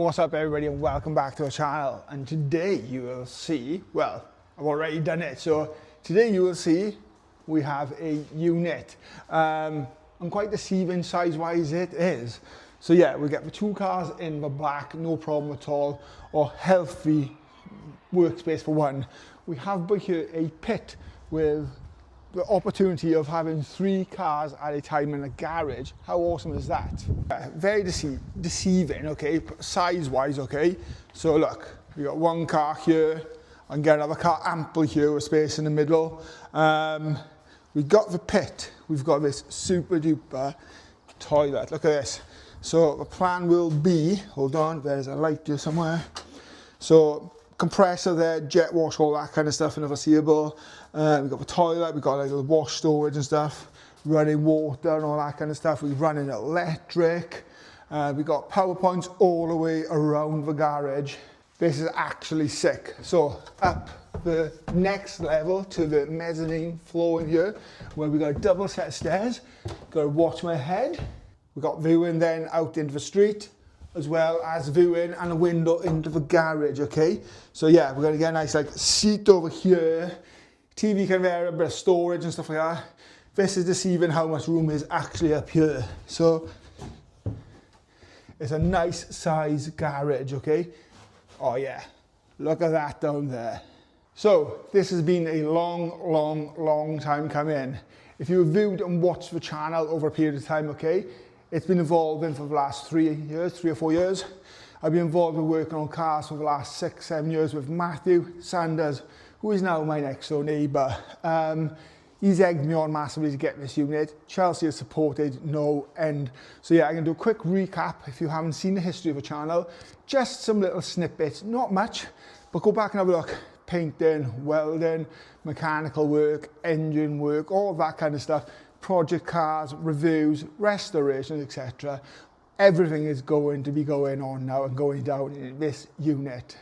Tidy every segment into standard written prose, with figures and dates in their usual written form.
What's up everybody and welcome back to our channel, and today you will see, well, I've already done it, so today you will see we have a unit. I'm quite deceiving size wise it is. So yeah, we get the two cars in the back, no problem at all, or healthy workspace for one. We have by here a pit with the opportunity of having 3 cars at a time in a garage. How awesome is that? Very deceiving, okay, size wise, okay. So look, we got one car here and get another car ample here with space in the middle. We've got the pit, we've got this super duper toilet, look at this. So the plan will be, hold on, there's a light here somewhere. So compressor there, jet wash, all that kind of stuff in the foreseeable. We've got the toilet, we've got like the wash storage and stuff, running water and all that kind of stuff. We're running electric. We've got power points all the way around the garage. This is actually sick. So up the next level to the mezzanine floor in here, where we got a double set of stairs. Got to watch my head. We've got viewing then out into the street, as well as viewing and a window into the garage, okay? So yeah, we're gonna get a nice like seat over here, TV conveyor, a bit of storage and stuff like that. This is deceiving how much room is actually up here. So it's a nice size garage, okay? Oh yeah, look at that down there. So this has been a long time coming. If you've viewed and watched the channel over a period of time, okay, it's been evolving for the last 3 or 4 years. I've been involved with working on cars for the last 6, 7 years with Matthew Sanders, who is now my next door neighbour. He's egged me on massively to get this unit. Chelsey has supported no end. So yeah, I'm gonna do a quick recap if you haven't seen the history of the channel. Just some little snippets, not much, but go back and have a look. Painting, welding, mechanical work, engine work, all that kind of stuff. Project cars, reviews, restorations, etc. Everything is going to be going on now and going down in this unit.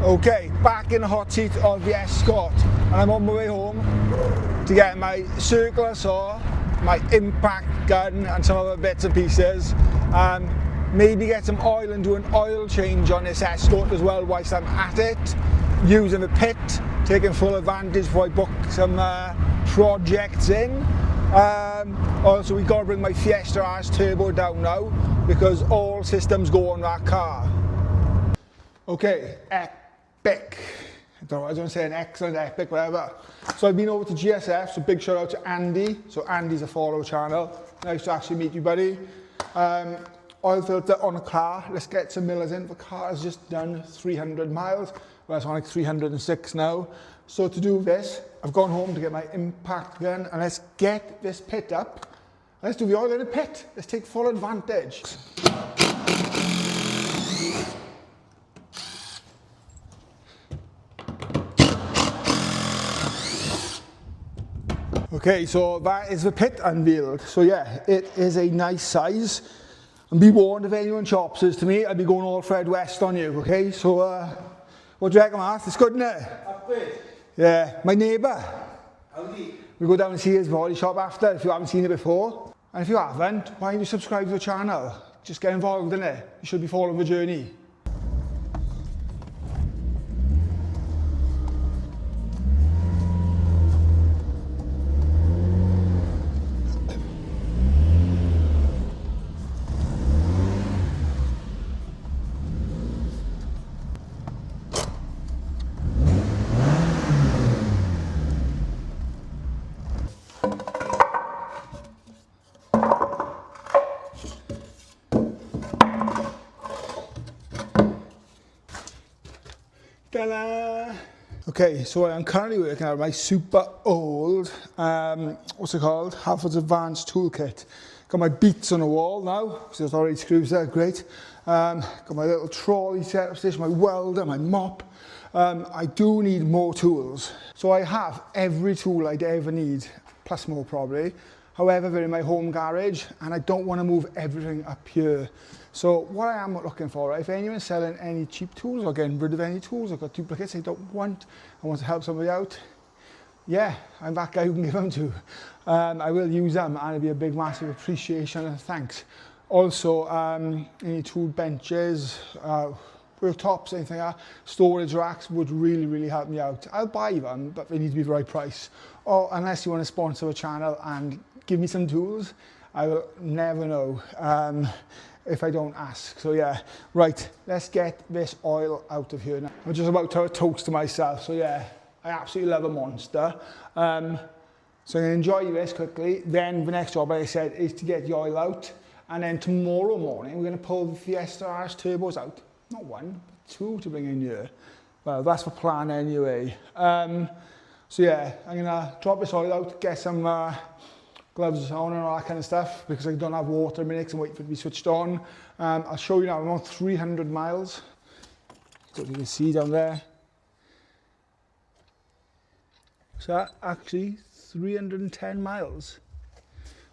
Okay, back in the hot seat of the Escort, and I'm on my way home to get my circular saw, my impact gun and some other bits and pieces. Maybe get some oil and do an oil change on this Escort as well whilst I'm at it, using the pit, taking full advantage before I book some projects in. Also we got to bring my Fiesta RS turbo down now because all systems go on that car. Okay, epic. I don't know, I was going to say an excellent, epic, whatever. So I've been over to GSF, so big shout out to Andy. So Andy's a follow channel. Nice to actually meet you, buddy. Oil filter on a car. Let's get some millers in. The car has just done 300 miles. Well, it's on like 306 now. So to do this, I've gone home to get my impact gun and let's get this pit up. Let's do the oil in the pit. Let's take full advantage. Okay, so that is the pit unveiled. So yeah, it is a nice size. And be warned, if anyone chops this to me, I'll be going all Fred West on you, okay? So, what do you reckon, Mark? It's good, isn't it? Upgrade. Yeah, my neighbour. Howdy. We go down and see his body shop after, if you haven't seen it before. And if you haven't, why don't you subscribe to the channel? Just get involved in it. You should be following the journey. Ta-da! Okay, so I'm currently working out my super old, what's it called? Halfords Advanced Toolkit. Got my beats on the wall now, so there's already screws there, great. Got my little trolley set up station, my welder, my mop. I do need more tools. So I have every tool I'd ever need, plus more probably. However, they're in my home garage and I don't want to move everything up here. So what I am looking for, right, if anyone's selling any cheap tools or getting rid of any tools, I've got duplicates I don't want, I want to help somebody out, yeah, I'm that guy who can give them to. I will use them and it'll be a big massive appreciation and thanks. Also, any tool benches, worktops, anything like that, storage racks would really help me out. I'll buy them, but they need to be the right price. Or unless you want to sponsor a channel and give me some tools, I will never know if I don't ask. So yeah, right, let's get this oil out of here now. I'm just about to have a toast to myself, so yeah, I absolutely love a monster. So I'm gonna enjoy this quickly. Then the next job, like I said, is to get the oil out. And then tomorrow morning, we're gonna pull the Fiesta RS turbos out. Not one, but two to bring in here. Well, that's the plan anyway. So yeah, I'm gonna drop this oil out, get some gloves on and all that kind of stuff because I don't have water in a minute and wait for it to be switched on. I'll show you now, I'm on 300 miles. So you can see down there. So actually 310 miles.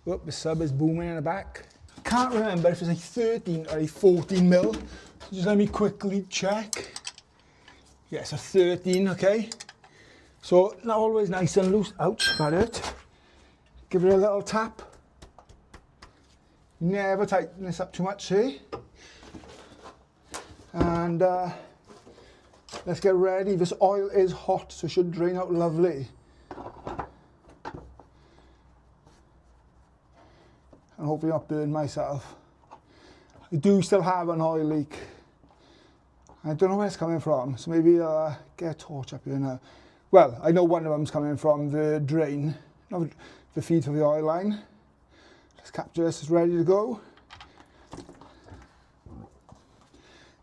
Oh, the sub is booming in the back. Can't remember if it's a 13 or a 14 mil. So just let me quickly check. Yeah, it's a 13, okay. So not always nice and loose. Ouch, that hurt. Give it a little tap. Never tighten this up too much, see? And let's get ready. This oil is hot, so it should drain out lovely. And hopefully not burn myself. I do still have an oil leak. I don't know where it's coming from, so maybe I'll get a torch up here now. Well, I know one of them's coming from the drain, not the feed for the oil line. Let's capture this, it's ready to go.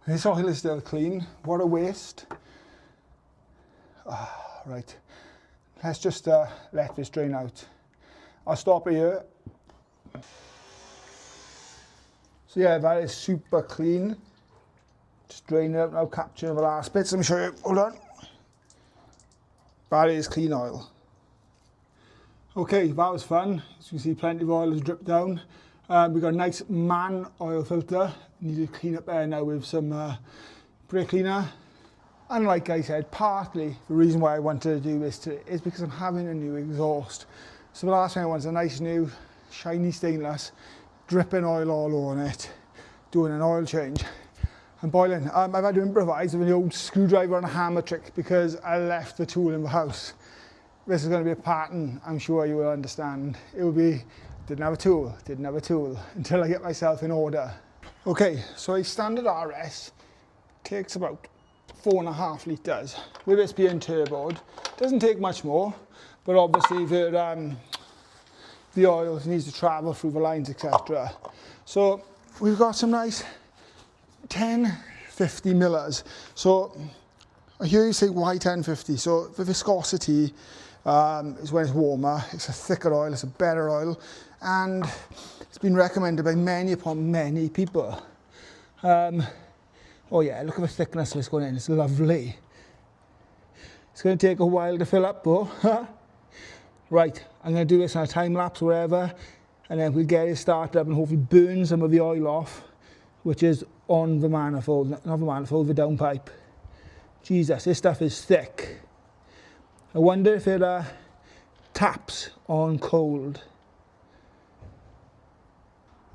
This oil is still clean, what a waste. Right, let's just let this drain out. I'll stop it here. So yeah, that is super clean. Just drain it out now, capture the last bits. Let me show you, hold on. That is clean oil. Okay, that was fun. As you can see, plenty of oil has dripped down. We've got a nice man oil filter. Need to clean up there now with some brake cleaner. And like I said, partly the reason why I wanted to do this today is because I'm having a new exhaust. So the last thing I want is a nice new shiny stainless, dripping oil all on it, doing an oil change. And boiling. I've had to improvise with an old screwdriver and a hammer trick because I left the tool in the house. This is going to be a pattern, I'm sure you will understand. It will be, didn't have a tool, until I get myself in order. Okay, so a standard RS takes about 4.5 litres. With this being turboed, doesn't take much more, but obviously the oil needs to travel through the lines, etc. So we've got some nice 1050 millers. So I hear you say why 1050? So the viscosity is when it's warmer, it's a thicker oil, it's a better oil, and it's been recommended by many upon many people. Oh yeah, look at the thickness of this going in, it's lovely. It's going to take a while to fill up though. Right, I'm going to do this on a time lapse or whatever, and then we'll get it started up and hopefully burn some of the oil off, which is on the manifold, not the manifold, the downpipe. Jesus, this stuff is thick. I wonder if it taps on cold.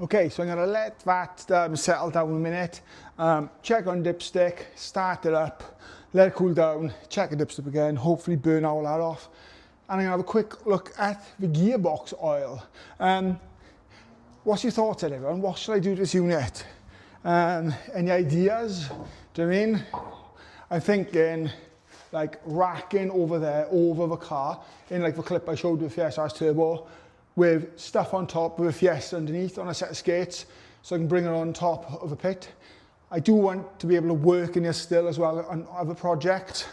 Okay, so I'm going to let that settle down a minute, check on dipstick, start it up, let it cool down, check the dipstick again, hopefully burn all that off. And I'm going to have a quick look at the gearbox oil. What's your thoughts on it, everyone? What should I do to this unit? Any ideas? Do you know what I mean? I'm thinking like racking over there, over the car, in like the clip I showed with Fiesta S Turbo, with stuff on top with a Fiesta underneath on a set of skates, so I can bring it on top of a pit. I do want to be able to work in this still as well on other projects.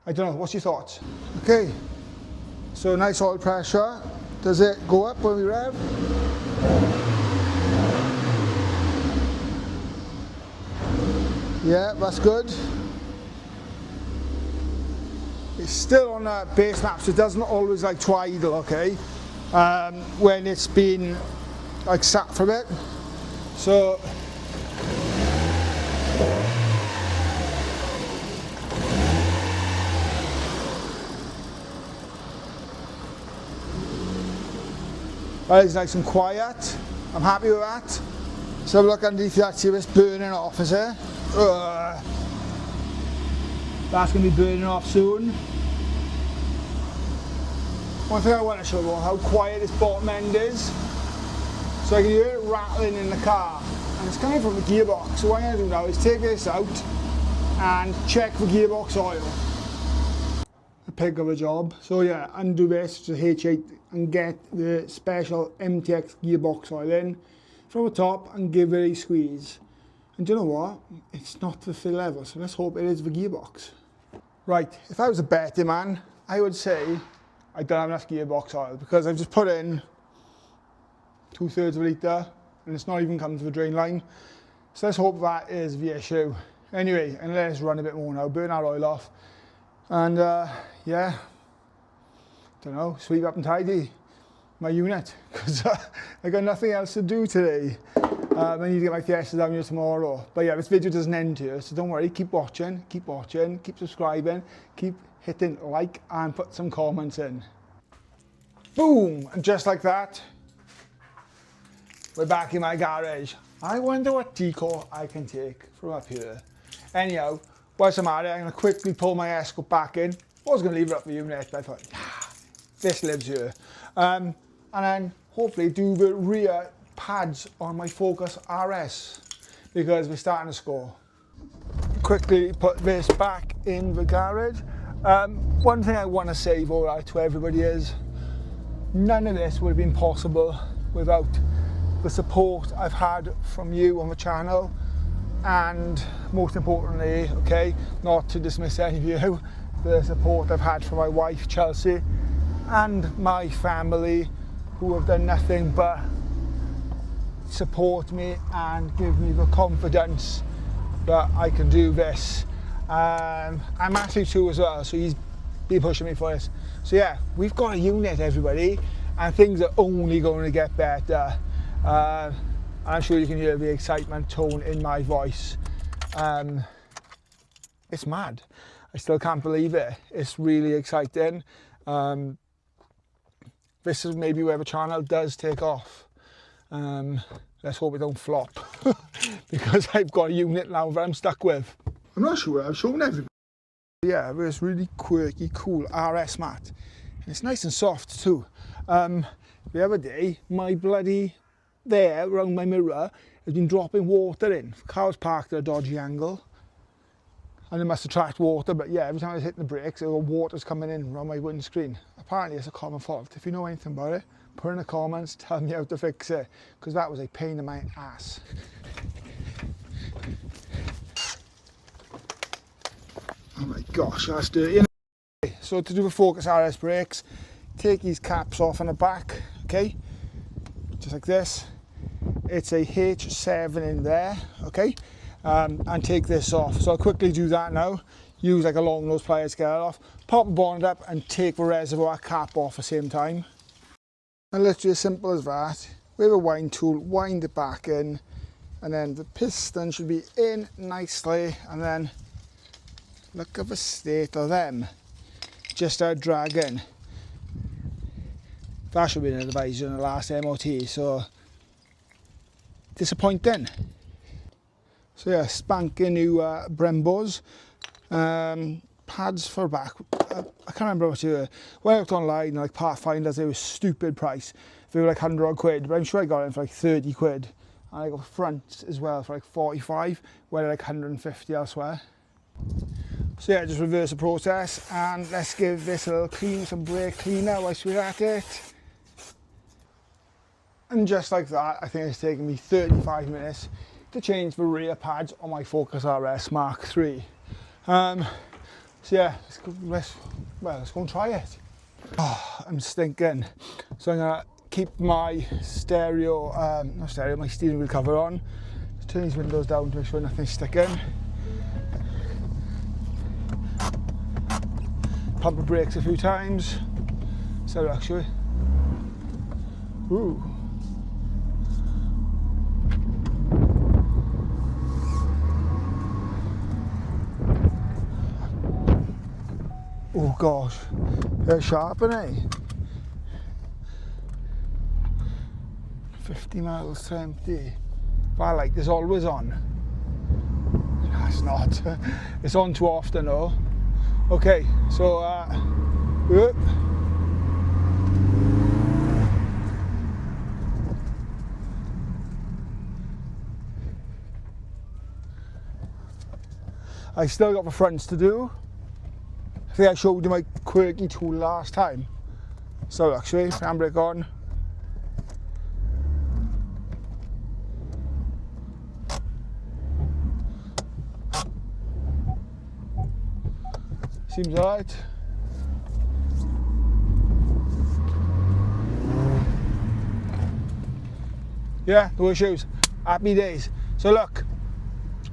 I don't know, what's your thoughts? Okay, so nice oil pressure. Does it go up when we rev? Yeah, that's good. It's still on a base map, so it doesn't always like to idle, okay? When it's been like sat for a bit. So that is nice and quiet. I'm happy with that. So have a look underneath that, see if it's burning off, is it? That's going to be burning off soon. One thing I want to show you how quiet this bottom end is. So I can hear it rattling in the car. And it's coming from the gearbox. So what I'm going to do now is take this out and check the gearbox oil. A pig of a job. So yeah, undo this to H8 and get the special MTX gearbox oil in from the top and give it a squeeze. And do you know what? It's not the fill level, so let's hope it is the gearbox. Right, if I was a betting man, I would say I don't have enough gearbox oil because I've just put in 2/3 of a litre and it's not even come to the drain line. So let's hope that is the issue. Anyway, and let us run a bit more now, burn our oil off. And yeah, don't know, sweep up and tidy my unit because I got nothing else to do today. I need to get my Fiesta down here tomorrow. But yeah, this video doesn't end here, so don't worry, keep watching, keep subscribing, keep hitting like and put some comments in. Boom! And just like that, we're back in my garage. I wonder what decor I can take from up here. Anyhow, whilst I'm at it, I'm going to quickly pull my Escort back in. I was going to leave it up for the unit, but I thought, nah, this lives here. And then hopefully do the rear pads on my Focus RS because we're starting to score. Quickly put this back in the garage. One thing I want to say though to everybody is none of this would have been possible without the support I've had from you on the channel, and most importantly, okay, not to dismiss any of you, the support I've had from my wife Chelsey and my family, who have done nothing but support me and give me the confidence that I can do this. And Matthew too as well, so he's been pushing me for this. So yeah, we've got a unit, everybody, and things are only going to get better. I'm sure you can hear the excitement tone in my voice. It's mad. I still can't believe it. It's really exciting. This is maybe where the channel does take off. Let's hope it don't flop because I've got a unit now that I'm stuck with. I'm not sure I've shown everybody. Yeah, this really quirky, cool RS mat. And it's nice and soft too. The other day, my bloody there around my mirror has been dropping water in. The car was parked at a dodgy angle and it must attract water, but yeah, every time I was hitting the brakes, water's coming in around my windscreen. Apparently it's a common fault. If you know anything about it, put in the comments, tell me how to fix it, because that was a pain in my ass. Oh my gosh, that's dirty. So to do the Focus RS brakes, take these caps off on the back, okay? Just like this. It's a H7 in there, okay? And take this off. So I'll quickly do that now. use like a long nose pliers to get it off, pop the bonnet up and take the reservoir cap off at the same time. And literally as simple as that. With a wind tool, wind it back in, and then the piston should be in nicely, and then look at the state of them. Just out dragging. That should be an advisor in the last MOT, so disappointing. So yeah, spanking new Brembos. Pads for back. I can't remember what they were. When I looked online, like Pathfinders, they were a stupid price. They were like 100 odd quid, but I'm sure I got them for like 30 quid. And I got fronts as well for like 45, where they're like 150 elsewhere. So yeah, just reverse the process, and let's give this a little clean, some brake cleaner whilst we're at it. And just like that, I think it's taken me 35 minutes to change the rear pads on my Focus RS Mark III. So yeah, let's go and try it. Oh, I'm stinking. So I'm gonna keep my my steering wheel cover on. Just turn these windows down to make sure nothing's sticking. Pump the brakes a few times. So actually, ooh. Oh gosh, they're sharp, aren't they? 50 miles to empty. But light is always on. No, it's not. It's on too often though. Okay, so whoop. I still got the fronts to do. I think I showed you my quirky tool last time. So actually, handbrake on. Seems alright. Yeah, no issues. Happy days. So look,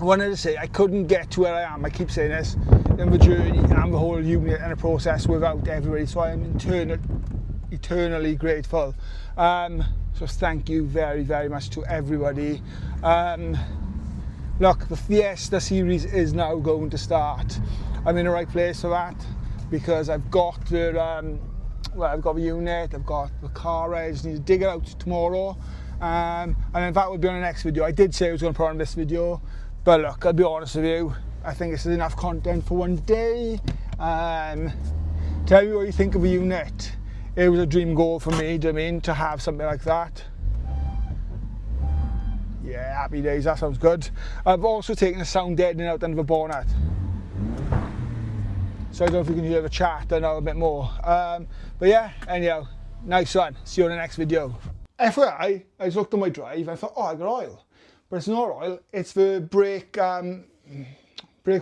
I wanted to say I couldn't get to where I am, I keep saying this, in the journey and the whole unit and the process without everybody, so I am eternally grateful. So thank you very, very much to everybody. Look, the Fiesta series is now going to start. I'm in the right place for that because I've got the I've got the unit, I've got the car. I just need to dig it out tomorrow, and then that will be on the next video. I did say I was going to put on this video, but look, I'll be honest with you, I think this is enough content for one day. Tell me what you think of the unit. It was a dream goal for me, do you know what I mean, to have something like that. Yeah, happy days, that sounds good. I've also taken the sound deadening out under the bonnet. So I don't know if you can hear the chat, I know a bit more. But yeah, anyhow, nice one. See you on the next video. FYI, I just looked on my drive and I thought, oh, I got oil. But it's not oil, it's the brake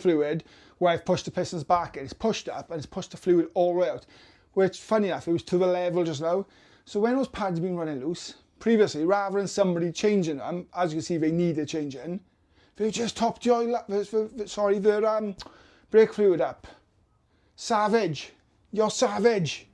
fluid where I've pushed the pistons back and it's pushed up and it's pushed the fluid all the way out. Which, funny enough, it was to the level just now. So when those pads have been running loose, previously, rather than somebody changing them, as you can see they needed changing, they just topped the oil up, the brake fluid up. Savage. You're savage.